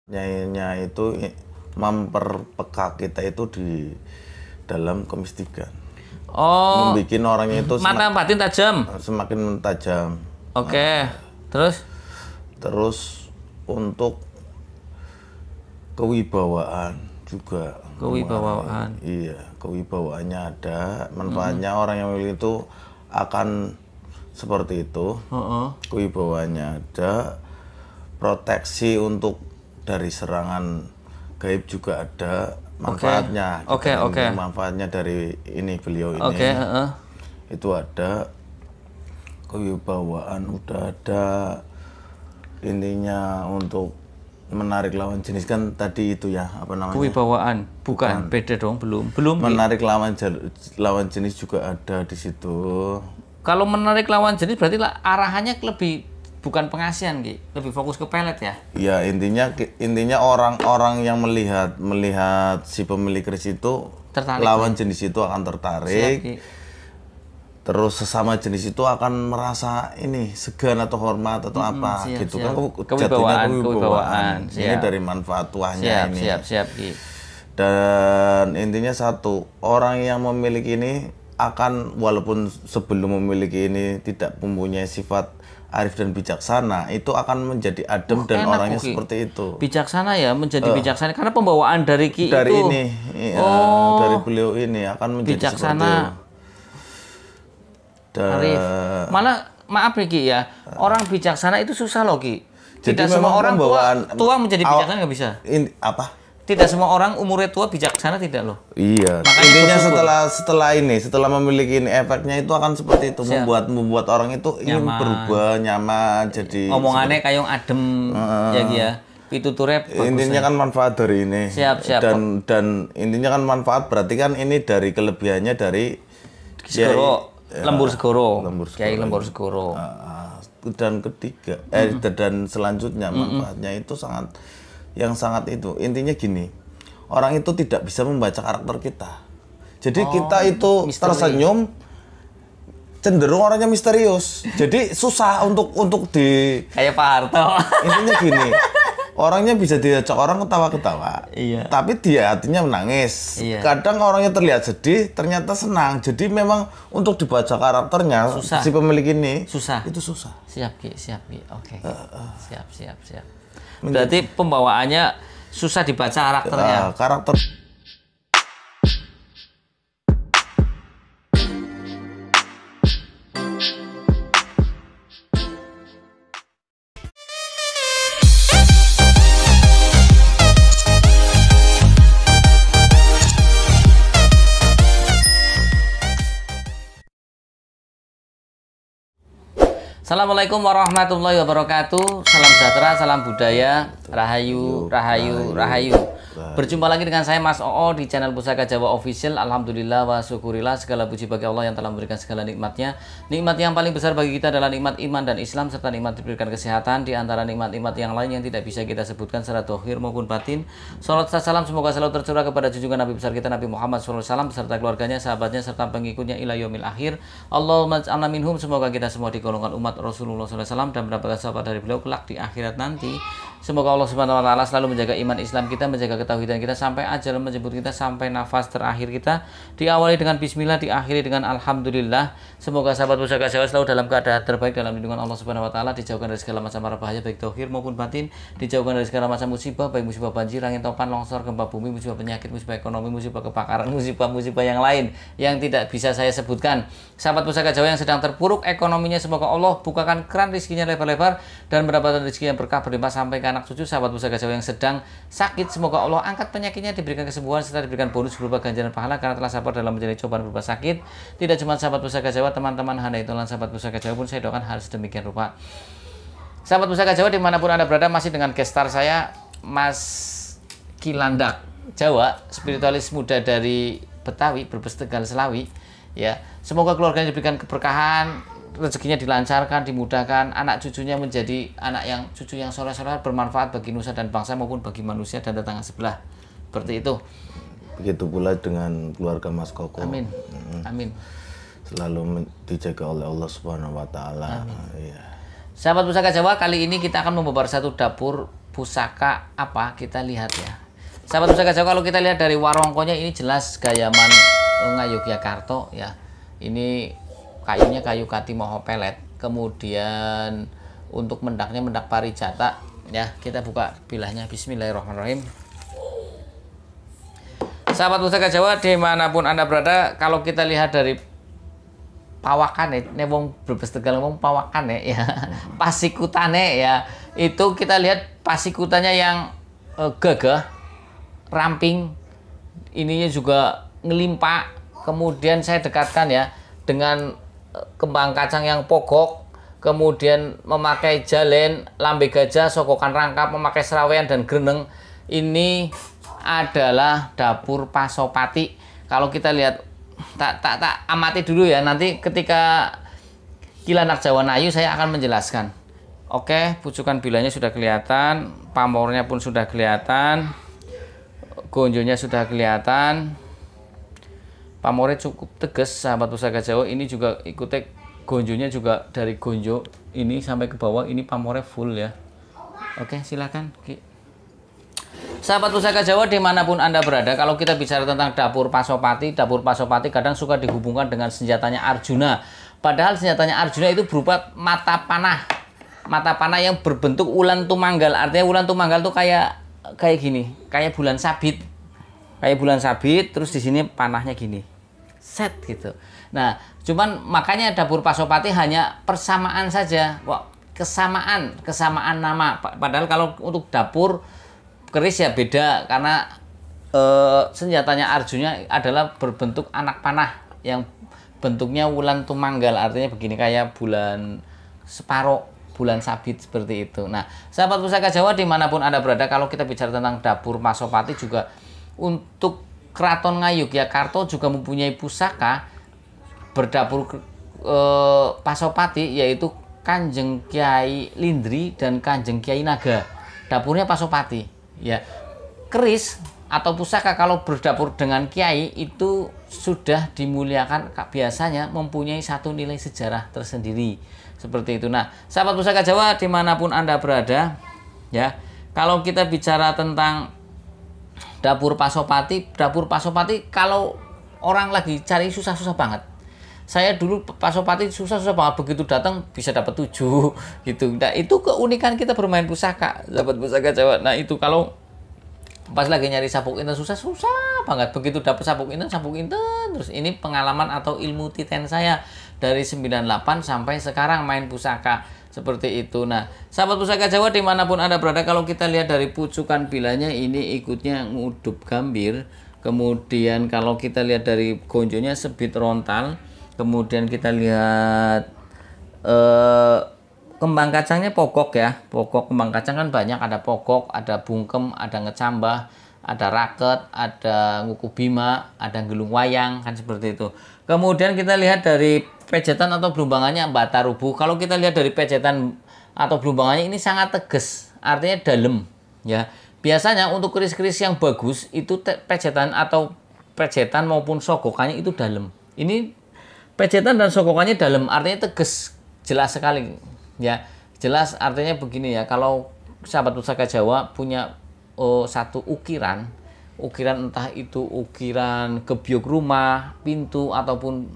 Nyainya itu memperpeka kita itu di dalam kemistikan. Oh, Membikin orangnya itu mata batin tajam. semakin tajam. Oke. Terus? Terus untuk kewibawaan juga. Kewibawaan. Iya, kewibawaannya ada. Manfaatnya orang yang memiliki itu akan seperti itu. Kewibawaannya ada. Proteksi untuk dari serangan gaib juga ada manfaatnya. Oke. Manfaatnya dari ini beliau ini. Oke. Itu ada kewibawaan, udah ada intinya untuk menarik lawan jenis kan tadi itu ya apa namanya? Kewibawaan, bukan beda dong, belum. Menarik lawan jenis juga ada di situ. Kalau menarik lawan jenis berarti arahannya lebih bukan pengasihan, Ki. Lebih fokus ke pelet ya. Ya intinya orang-orang yang melihat si pemilik keris itu Tertarik, lawan jenis itu akan tertarik. Siap, Terus sesama jenis itu akan merasa ini segan atau hormat atau apa gitu kan. Jatuhnya kewibawaan. Ini dari manfaat tuahnya ini. Siap, Ki. Dan intinya satu, orang yang memiliki ini akan walaupun sebelum memiliki ini tidak mempunyai sifat arif dan bijaksana, itu akan menjadi adem dan orangnya seperti itu. Bijaksana ya, menjadi bijaksana karena pembawaan dari Ki dari itu. Ini, dari beliau ini akan menjadi bijaksana. seperti itu. Arif. Malah maaf nih Ki ya, orang bijaksana itu susah loh Ki. Tidak Jadi semua orang pembawaan tua menjadi bijaksana nggak bisa. Apa? Tidak semua orang umurnya tua bijaksana tidak loh. Iya. Makanya intinya bersyukur. setelah memiliki ini efeknya itu akan seperti itu, membuat orang itu ingin berubah, nyaman, jadi omongannya kayong adem ya Ki ya. Pituture intinya kan manfaat dari ini. Siap. Dan intinya kan manfaat berarti kan ini dari kelebihannya dari Segoro, Lembur Segoro. Kiai Lembur Segoro. Dan ketiga dan selanjutnya manfaatnya itu sangat itu intinya gini, orang itu tidak bisa membaca karakter kita, jadi kita itu tersenyum cenderung orangnya misterius, jadi susah untuk di kayak Pak Harto. Intinya gini, orangnya bisa diajak orang ketawa-ketawa, iya. Tapi dia hatinya menangis, iya. Kadang orangnya terlihat sedih ternyata senang, jadi memang untuk dibaca karakternya susah. Si pemilik ini itu susah. Siap Ki, oke. Siap. Berarti pembawaannya susah dibaca karakternya. Karakter. Assalamualaikum warahmatullahi wabarakatuh. Salam sejahtera, salam budaya, rahayu. Berjumpa lagi dengan saya Mas Oo di channel Pusaka Jawa Official. Alhamdulillah wa syukurillah, segala puji bagi Allah yang telah memberikan segala nikmatnya. Nikmat yang paling besar bagi kita adalah nikmat iman dan Islam, serta nikmat diberikan kesehatan. Di antara nikmat-nikmat yang lain yang tidak bisa kita sebutkan secara dohir maupun batin. Salat dan salam semoga selalu tercurah kepada junjungan Nabi besar kita Nabi Muhammad SAW beserta keluarganya, sahabatnya, serta pengikutnya ila yaumil akhir. Allahumma ij'alna minhum, semoga kita semua digolongkan umat Rasulullah SAW dan mendapatkan sahabat dari beliau kelak di akhirat nanti. Semoga Allah Subhanahu wa taala selalu menjaga iman Islam kita, menjaga ketauhidan kita sampai ajal menjemput kita, sampai nafas terakhir kita. Diawali dengan bismillah, diakhiri dengan alhamdulillah. Semoga sahabat Pusaka Jawa selalu dalam keadaan terbaik dalam lindungan Allah Subhanahu wa taala, dijauhkan dari segala macam mara bahaya baik zahir maupun batin, dijauhkan dari segala macam musibah, baik musibah banjir, angin topan, longsor, gempa bumi, musibah penyakit, musibah ekonomi, musibah kebakaran, musibah yang lain yang tidak bisa saya sebutkan. Sahabat Pusaka Jawa yang sedang terpuruk ekonominya, semoga Allah bukakan keran rezekinya lebar-lebar dan mendapatkan rezeki yang berkah berlimpah sampai ke anak cucu. Sahabat Pusaka Jawa yang sedang sakit, semoga Allah angkat penyakitnya, diberikan kesembuhan serta diberikan bonus berupa ganjaran pahala karena telah sabar dalam menjalani cobaan berupa sakit. Tidak cuma sahabat Pusaka Jawa, teman-teman handaitulan sahabat Pusaka Jawa pun saya doakan hal sedemikian rupa. Sahabat Pusaka Jawa dimanapun Anda berada, masih dengan gestar saya Mas Kilandak Jawa, spiritualis muda dari Betawi, Brebes, Tegal, Selawi. Ya, semoga keluarganya diberikan keberkahan, rezekinya dilancarkan, dimudahkan, anak cucunya menjadi cucu yang soleh-soleh, bermanfaat bagi nusa dan bangsa maupun bagi manusia dan tetangga sebelah. Seperti itu. Begitu pula dengan keluarga Mas Koko. Amin. Amin. Selalu dijaga oleh Allah Subhanahu wa taala. Sahabat Pusaka Jawa, kali ini kita akan membongkar satu dapur pusaka apa? Kita lihat ya. Sahabat Pusaka Jawa, kalau kita lihat dari warongkonya ini jelas Gayaman Ngayogyakarta ya. Ini kayunya kayu kati moho pelet. Kemudian untuk mendaknya mendak parijata ya. Kita buka bilahnya. Bismillahirrahmanirrahim. Sahabat Pusaka Jawa dimanapun Anda berada, kalau kita lihat dari pawakane, nek wong Brebes Tegal ngomong pawakane ya, pasikutane ya, itu kita lihat pasikutannya yang gagah, ramping, ininya juga ngelimpa. Kemudian saya dekatkan ya dengan kembang kacang yang pogok, kemudian memakai jalen, lambe gajah, sokokan rangkap, memakai serawean dan greneng. Ini adalah dapur Pasopati. Kalau kita lihat tak amati dulu ya, nanti ketika Kilanak Jawa Nayu saya akan menjelaskan. Oke, pucukan bilanya sudah kelihatan, pamornya pun sudah kelihatan, gonjonya sudah kelihatan, pamornya cukup tegas sahabat Pusaka Jawa. Ini juga ikutnya gonjonya juga dari gonjo ini sampai ke bawah, ini pamornya full ya. Oke, silakan sahabat Pusaka Jawa dimanapun Anda berada. Kalau kita bicara tentang dapur Pasopati kadang suka dihubungkan dengan senjatanya Arjuna. Padahal senjatanya Arjuna itu berupa mata panah yang berbentuk ulan tumanggal. Artinya ulan tumanggal tuh kayak gini, kayak bulan sabit, terus di sini panahnya gini, set gitu. Nah, cuman makanya dapur Pasopati hanya persamaan saja, kesamaan nama. Padahal kalau untuk dapur keris ya beda, karena senjatanya Arjuna adalah berbentuk anak panah yang bentuknya wulan tumanggal, artinya begini kayak bulan separuh, bulan sabit seperti itu. Nah, sahabat Pusaka Jawa dimanapun Anda berada, kalau kita bicara tentang dapur Pasopati juga untuk Keraton Ngayogyakarta juga mempunyai pusaka berdapur Pasopati, yaitu Kanjeng Kiai Lindri dan Kanjeng Kiai Naga. Dapurnya Pasopati. Ya, keris atau pusaka kalau berdapur dengan kiai itu sudah dimuliakan, biasanya mempunyai satu nilai sejarah tersendiri seperti itu. Nah, sahabat Pusaka Jawa dimanapun Anda berada ya, kalau kita bicara tentang dapur Pasopati kalau orang lagi cari susah banget. Saya dulu Pasopati susah banget, begitu datang bisa dapat 7 gitu. Nah, itu keunikan kita bermain pusaka, sahabat Pusaka Jawa. Nah, itu kalau pas lagi nyari sabuk inten susah banget, begitu dapat sabuk inten terus. Ini pengalaman atau ilmu titen saya dari 98 sampai sekarang main pusaka seperti itu. Nah, sahabat Pusaka Jawa dimanapun Anda berada, kalau kita lihat dari pucukan bilanya ini ikutnya ngudup gambir. Kemudian kalau kita lihat dari gonjonya sebit rontal. Kemudian kita lihat kembang kacangnya pokok ya. Pokok kembang kacang kan banyak, ada pokok, ada bungkem, ada ngecambah, ada raket, ada nguku bima, ada gelung wayang, kan seperti itu. Kemudian kita lihat dari pejetan atau belumbangannya bata rubuh. Kalau kita lihat dari pejetan atau belumbangannya ini sangat tegas, artinya dalam ya. Biasanya untuk keris-keris yang bagus itu pejetan maupun sogokannya itu dalam. Ini pejetan dan sogokannya dalam, artinya tegas, jelas sekali ya. Jelas artinya begini ya, kalau sahabat Pusaka Jawa punya satu ukiran entah itu ukiran gebyuk rumah, pintu ataupun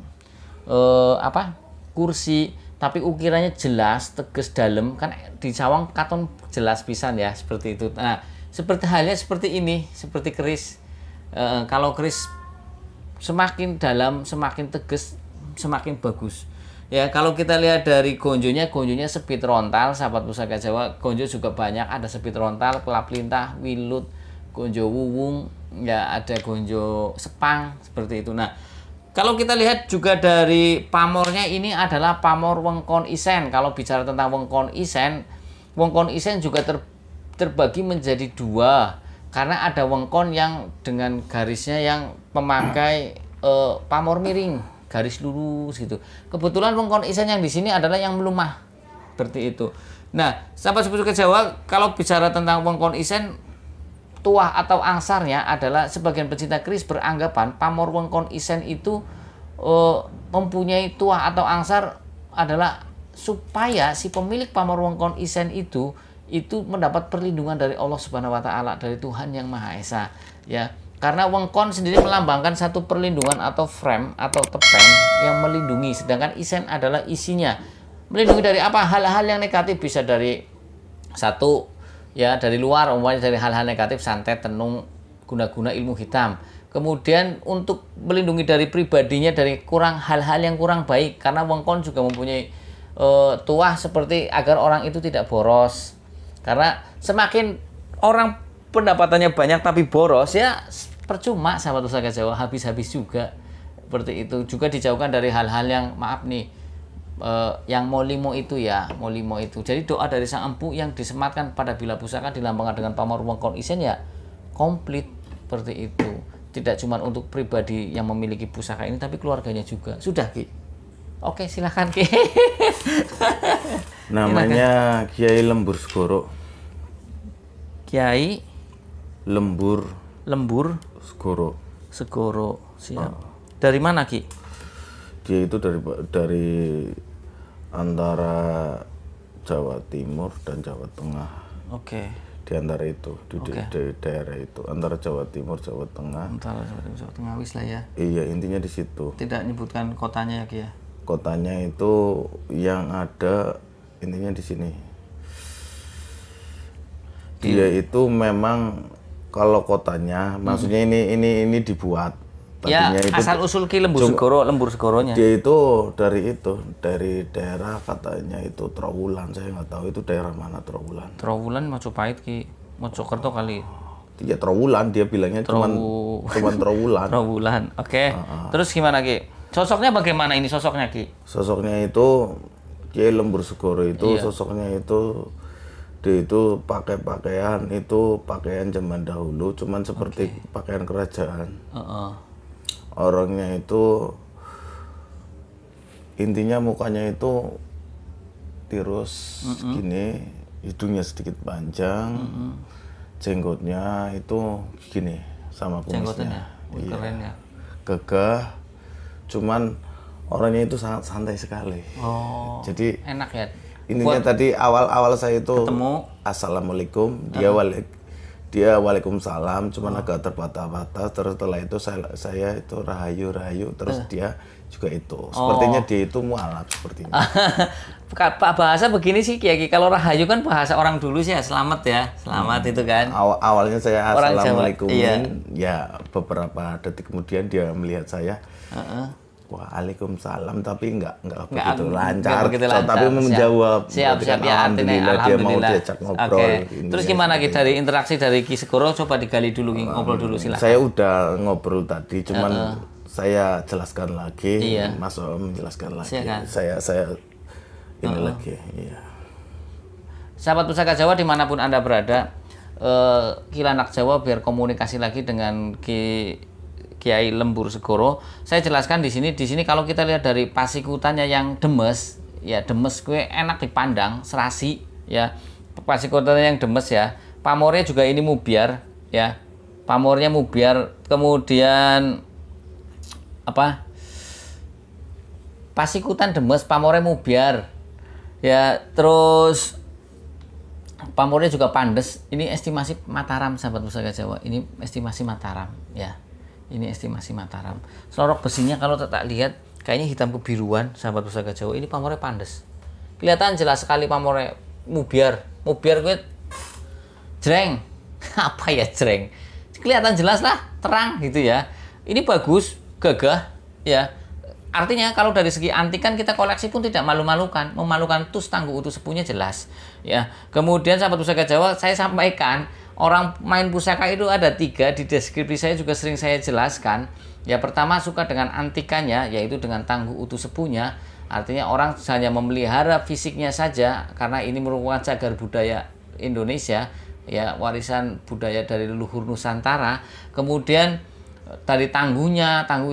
kursi, tapi ukirannya jelas, tegas, dalam, kan di sawang katon jelas pisan ya, seperti itu. Nah, seperti halnya seperti ini, seperti keris. Kalau keris semakin dalam, semakin tegas, semakin bagus ya. Kalau kita lihat dari gonjonya sebit rontal, sahabat Pusaka Jawa. Gonjo juga banyak, ada sebit rontal, kelap lintah, wilut, gonjo wuwung ya, ada gonjo sepang seperti itu. Nah, kalau kita lihat juga dari pamornya, ini adalah pamor wengkon isen. Kalau bicara tentang wengkon isen juga terbagi menjadi dua, karena ada wengkon yang dengan garisnya yang memakai pamor miring, garis lurus gitu. Kebetulan wengkon isen yang di sini adalah yang melemah seperti itu. Nah, sahabat Pusaka Jawa, kalau bicara tentang wengkon isen, tuah atau angsarnya adalah sebagian pecinta keris beranggapan pamor wengkon isen itu mempunyai tuah atau angsar adalah supaya si pemilik pamor wengkon isen itu itu mendapat perlindungan dari Allah Subhanahu wa taala, dari Tuhan yang Maha Esa, ya. Karena wengkon sendiri melambangkan satu perlindungan atau frame atau tepeng yang melindungi, sedangkan isen adalah isinya. Melindungi dari apa? Hal-hal yang negatif, bisa dari satu ya dari luar, umpamanya dari hal-hal negatif, santet, tenung, guna-guna ilmu hitam. Kemudian untuk melindungi dari pribadinya dari hal-hal yang kurang baik, karena wengkon juga mempunyai tuah seperti agar orang itu tidak boros. Karena semakin orang pendapatannya banyak tapi boros, ya percuma sahabat Pusaka Jawa, habis-habis juga. Seperti itu. Juga dijauhkan dari hal-hal yang maaf nih, yang molimo itu ya, molimo itu. Jadi doa dari sang empu yang disematkan pada bila pusaka dilambangkan dengan pamor wengkon isen ya komplit seperti itu. Tidak cuma untuk pribadi yang memiliki pusaka ini, tapi keluarganya juga. Sudah, Ki. Oke, silahkan, Ki. Namanya Kiai Lembur Segoro. Kiai Lembur Segoro. Segoro, siap. Dari mana, Ki? Dia itu dari antara Jawa Timur dan Jawa Tengah. Oke. Di antara itu, di daerah itu, antara Jawa Timur, Jawa Tengah. Antara Jawa Tengah wis lah ya. Iya, intinya di situ. Tidak menyebutkan kotanya ya, Ki ya. Kotanya itu yang ada intinya di sini. Dia itu memang kalau kotanya, maksudnya ini dibuat. Ya, Tadinya itu asal usul Ki Lembur Segoronya. dia itu dari daerah katanya itu Trowulan, saya nggak tahu itu daerah mana Trowulan. Trowulan Majapahit, Ki. Mojokerto kali. Dia Trowulan, dia bilangnya cuman Trowulan. Trowulan. Oke. Terus gimana, Ki? Sosoknya bagaimana ini sosoknya, Ki? Sosoknya itu Kiai Lembur Segoro itu sosoknya itu dia itu pakai pakaian zaman dahulu, cuman seperti pakaian kerajaan. Orangnya itu intinya mukanya itu tirus gini, hidungnya sedikit panjang, jenggotnya itu gini sama kumisnya. Keren ya. Gagah, cuman orangnya itu sangat santai sekali. Jadi enak ya. Intinya tadi awal saya itu ketemu, assalamualaikum, dia waalaikumsalam, cuman agak terbata-bata. Terus setelah itu saya itu rahayu, terus dia juga itu. Sepertinya dia itu mualaf sepertinya. Pak bahasa begini sih, Kiai. Kalau rahayu kan bahasa orang dulu sih ya, selamat ya, selamat itu kan. Awalnya saya assalamualaikum, iya. Ya beberapa detik kemudian dia melihat saya. Waalaikumsalam, tapi enggak begitu lancar. Tapi menjawab. Siap ya, alhamdulillah dia mau diajak ngobrol. Terus gimana Ki, dari interaksi dari Ki Segoro, coba digali dulu, ngobrol dulu silakan. Saya udah ngobrol tadi, cuman saya jelaskan lagi, Mas Om menjelaskan lagi. Saya ini lagi. Iya. Sahabat Pusaka Jawa dimanapun Anda berada, Kilanak Jawa biar komunikasi lagi dengan Kiai Lembur Segoro. Saya jelaskan di sini kalau kita lihat dari pasikutannya yang demes, ya demes gue enak dipandang, serasi ya. Pasikutannya yang demes ya. Pamornya juga ini mubiar ya. Pamornya mubiar, kemudian apa? Pasikutan demes, pamornya mubiar. Ya, terus pamornya juga pandes. Ini estimasi Mataram sahabat Pusaka Jawa. Ini estimasi Mataram ya. Ini estimasi Mataram. Selorok besinya kalau tak lihat kayaknya hitam kebiruan sahabat Pusaka Jawa. Ini pamornya pandes. Kelihatan jelas sekali pamornya mubiar. Mubiar gue jreng. Apa ya jreng? Kelihatan jelas lah, terang gitu ya. Ini bagus, gagah ya. Artinya kalau dari segi antik kan kita koleksi pun tidak malu-malukan. Memalukan tus tangguh utuh sepuhnya jelas ya. Kemudian sahabat Pusaka Jawa saya sampaikan, orang main pusaka itu ada 3, di deskripsi saya juga sering saya jelaskan. Ya, pertama suka dengan antikannya, yaitu dengan tangguh utuh sepuhnya. Artinya orang hanya memelihara fisiknya saja, karena ini merupakan cagar budaya Indonesia, ya warisan budaya dari leluhur Nusantara. Kemudian dari tangguh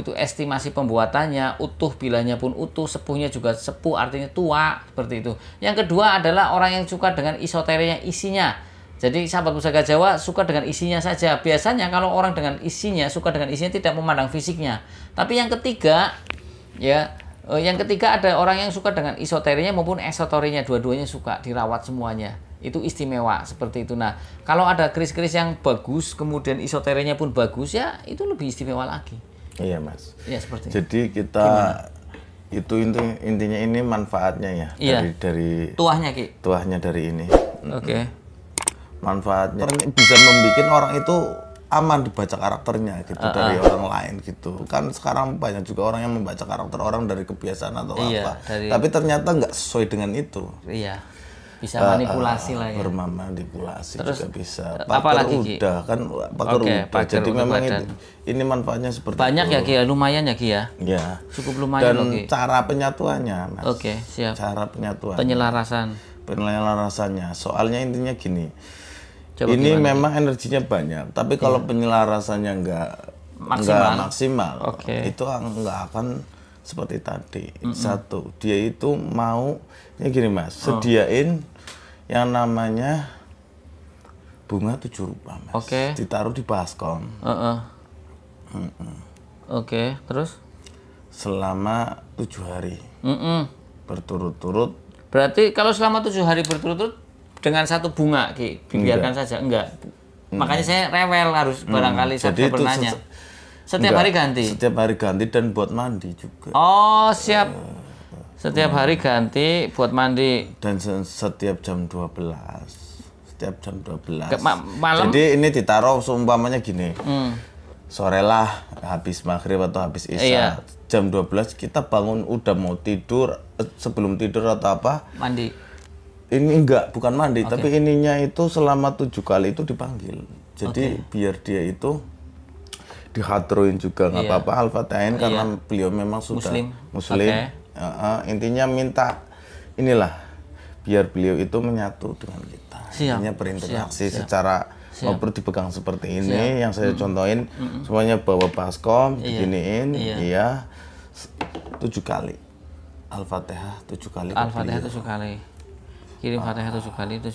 itu estimasi pembuatannya, utuh bilanya pun utuh, sepuhnya juga sepuh, artinya tua, seperti itu. Yang kedua adalah orang yang suka dengan esoterinya, isinya. Jadi sahabat Pusaka Jawa suka dengan isinya saja. Biasanya kalau orang dengan isinya, suka dengan isinya, tidak memandang fisiknya. Tapi yang ketiga, ya, ada orang yang suka dengan esoterinya maupun esoterinya, dua-duanya suka, dirawat semuanya. itu istimewa seperti itu. Nah, kalau ada keris-keris yang bagus, kemudian isoterinya pun bagus, ya itu lebih istimewa lagi. Iya Mas. Ya seperti itu. Jadi kita itu intinya ini manfaatnya ya, Iya. dari Tuahnya Ki. tuahnya dari ini. Oke. Manfaatnya bisa membuat orang itu aman dibaca karakternya gitu dari orang lain gitu. Kan sekarang banyak juga orang yang membaca karakter orang dari kebiasaan atau Iya, apa. Tapi ternyata nggak sesuai dengan itu. Iya. Bisa manipulasi lah ya. Bermanipulasi Terus, juga bisa. apa lagi, Ki? Udah kan pagar Oke, udah. pagar Jadi untuk memang badan. ini manfaatnya seperti Banyak itu. ya Ki ya, lumayan ya Ki ya. Ya. Cukup lumayan Dan loh Ki. cara penyatuannya, Mas. Oke, siap. Cara penyatuan. Penyelarasan. Penyelarasannya. Soalnya intinya gini. Coba ini gimana, memang energinya banyak, tapi kalau penyelarasannya nggak maksimal, itu nggak akan seperti tadi. Satu, dia itu mau, ya gini Mas, sediain yang namanya bunga 7 rupa, Mas. Oke. Ditaruh di baskom. Oke, terus? Selama 7 hari berturut-turut. Berarti kalau selama 7 hari berturut-turut dengan satu bunga, Ki, dibiarkan saja? Enggak. Makanya saya rewel harus barangkali Jadi itu nanya. Setiap hari ganti? Setiap hari ganti dan buat mandi juga. Oh, siap. Setiap hari ganti buat mandi. Dan setiap jam 12. Setiap jam 12. Malam? Jadi ini ditaruh seumpamanya gini. Sore lah habis maghrib atau habis isya. Iya. Jam 12 kita bangun udah mau tidur, sebelum tidur atau apa. Mandi. Ini enggak, bukan mandi, tapi ininya itu selama 7 kali itu dipanggil. Jadi biar dia itu dihadroin juga nggak apa-apa, Al-Fatihain karena beliau memang sudah Muslim. Intinya minta inilah biar beliau itu menyatu dengan kita. Intinya berinteraksi secara mau dipegang seperti ini yang saya contohin, semuanya bawa baskom, diginiin, 7 kali. Al-Fatihah 7 kali. Al-Fatihah 7 kali. Kirim Fatihah 7 kali itu.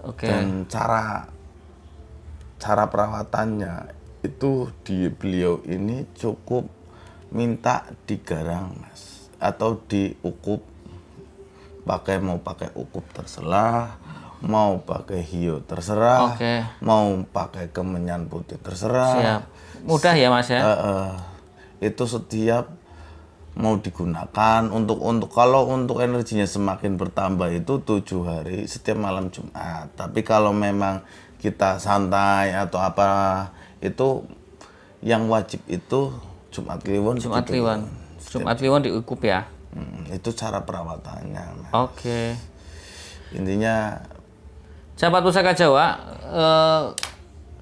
Oke. Dan cara perawatannya itu beliau ini cukup minta digarang Mas, atau diukup, mau pakai ukup terserah, mau pakai hiu terserah, mau pakai kemenyan putih terserah. Siap. Mudah ya Mas ya. Itu setiap mau digunakan kalau untuk energinya semakin bertambah itu 7 hari setiap malam Jumat. Tapi kalau memang kita santai atau apa itu yang wajib itu Jumat Kliwon. Jumat Kliwon diukup ya. Itu cara perawatannya. Mas. Oke. Intinya sahabat Pusaka Jawa,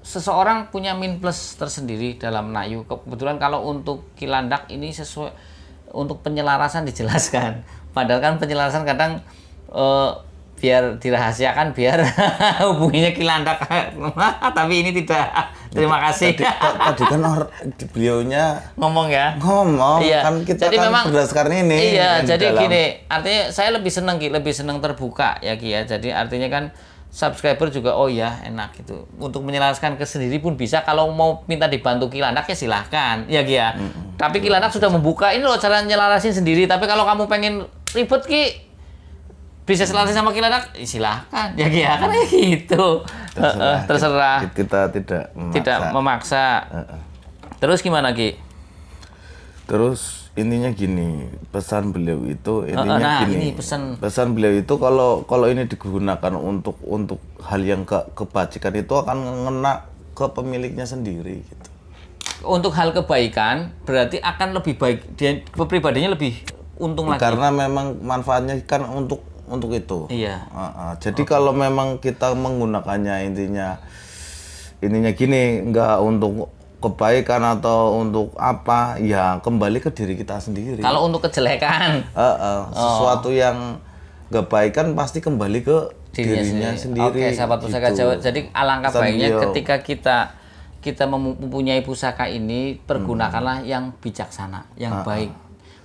seseorang punya min plus tersendiri dalam Nayu. Kebetulan kalau untuk Kilandak ini sesuai untuk penyelarasan dijelaskan. Padahal kan penyelarasan kadang biar dirahasiakan biar hubunginya Kilandak. Tapi ini tidak. Terima kasih. Tadi kan beliaunya ngomong ya. Iya. Kan kita jadi kan memang, berdasarkan ini. Iya, jadi gini, artinya saya lebih senang Ki, lebih senang terbuka ya Ki ya. Jadi artinya kan subscriber juga enak gitu. Untuk menyelaraskan ke sendiri pun bisa. Kalau mau minta dibantu Kilandak ya silahkan ya Ki ya. Tapi Kilandak sudah membuka ini loh cara nyelarasin sendiri. Tapi kalau kamu pengen ribet Ki, bisa selarasin sama Kilandak, silahkan ya Ki ya. Kan gitu. Terserah. Kita tidak memaksa. Terus gimana Ki? Terus intinya gini, pesan beliau itu intinya gini. Ini pesan beliau itu kalau ini digunakan untuk hal yang kebajikan itu akan ngena ke pemiliknya sendiri gitu. Untuk hal kebaikan berarti akan lebih baik, dia pribadinya lebih untung lagi. Karena memang manfaatnya kan untuk itu. Iya. Jadi kalau memang kita menggunakannya intinya gini, enggak untuk kebaikan atau untuk apa, ya kembali ke diri kita sendiri. Kalau untuk kejelekan, sesuatu yang nggak baik kan pasti kembali ke dirinya sendiri. Oke, sahabat Pusaka Jawa. Jadi alangkah baiknya ketika kita mempunyai pusaka ini, pergunakanlah yang bijaksana, yang baik.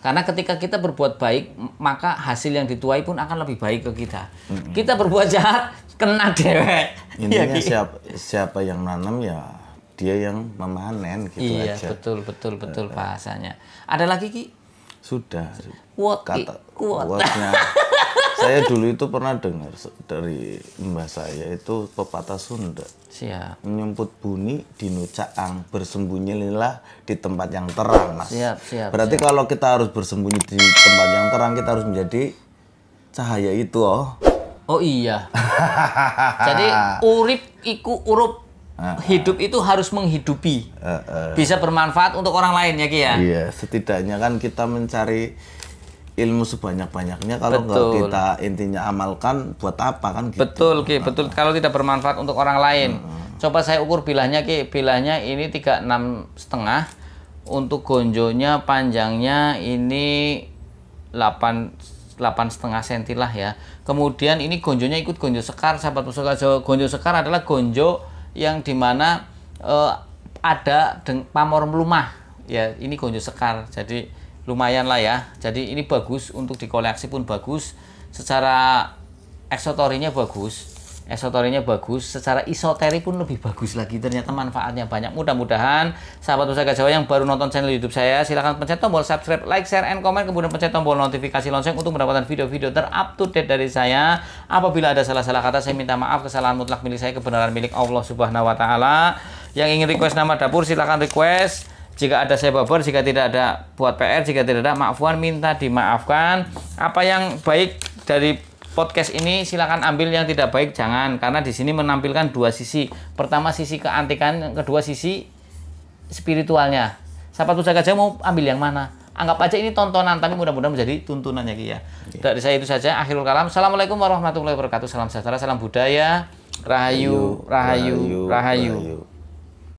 Karena ketika kita berbuat baik, maka hasil yang dituai pun akan lebih baik ke kita. Kita berbuat jahat, kena dewek. Intinya siapa yang nanam ya dia yang memanen gitu iya, aja. Betul bahasanya. Ada lagi Ki? Sudah. Quote-nya. Saya dulu itu pernah dengar dari mbah saya itu pepatah Sunda. Siap. Menyemput bunyi di nucaang, bersembunyilah di tempat yang terang, Mas. Siap. Berarti kalau kita harus bersembunyi di tempat yang terang, kita harus menjadi cahaya itu, oh. Oh iya. Jadi urip iku urup. Hidup itu harus menghidupi. Bisa bermanfaat untuk orang lain ya Ki ya. Iya, setidaknya kan kita mencari ilmu sebanyak-banyaknya, kalau nggak kita intinya amalkan buat apa kan gitu. Betul Ki, betul. Kalau tidak bermanfaat untuk orang lain. Coba saya ukur bilahnya Ki. Bilahnya ini 36,5. Untuk gonjonya panjangnya ini 8,5 cm lah ya. Kemudian ini gonjonya ikut gonjo sekar, sahabat pusaka Jawa. Gonjo sekar adalah gonjo yang dimana ada pamor melumah ya. Ini gonjo sekar, jadi lumayan lah ya. Jadi ini bagus untuk dikoleksi pun bagus, secara eksoterinya bagus, secara isoteri pun lebih bagus lagi. Ternyata manfaatnya banyak. Mudah-mudahan sahabat pusaka Jawa yang baru nonton channel YouTube saya, silahkan pencet tombol subscribe, like, share, and comment, kemudian pencet tombol notifikasi lonceng untuk mendapatkan video-video ter-up to date dari saya. Apabila ada salah-salah kata, saya minta maaf. Kesalahan mutlak milik saya, kebenaran milik Allah Subhanahu wa Ta'ala. Yang ingin request nama dapur, silahkan request. Jika ada saya babar, jika tidak ada buat PR, jika tidak ada maafwan, minta dimaafkan. Apa yang baik dari podcast ini silakan ambil, yang tidak baik jangan, karena di sini menampilkan dua sisi. Pertama sisi keantikan, kedua sisi spiritualnya. Sahabat pusaka Jawa mau ambil yang mana? Anggap aja ini tontonan, tapi mudah-mudahan menjadi tuntunan ya Ki ya. Dari saya itu saja, akhirul kalam. Assalamualaikum warahmatullahi wabarakatuh. Salam sejahtera, salam budaya. Rahayu.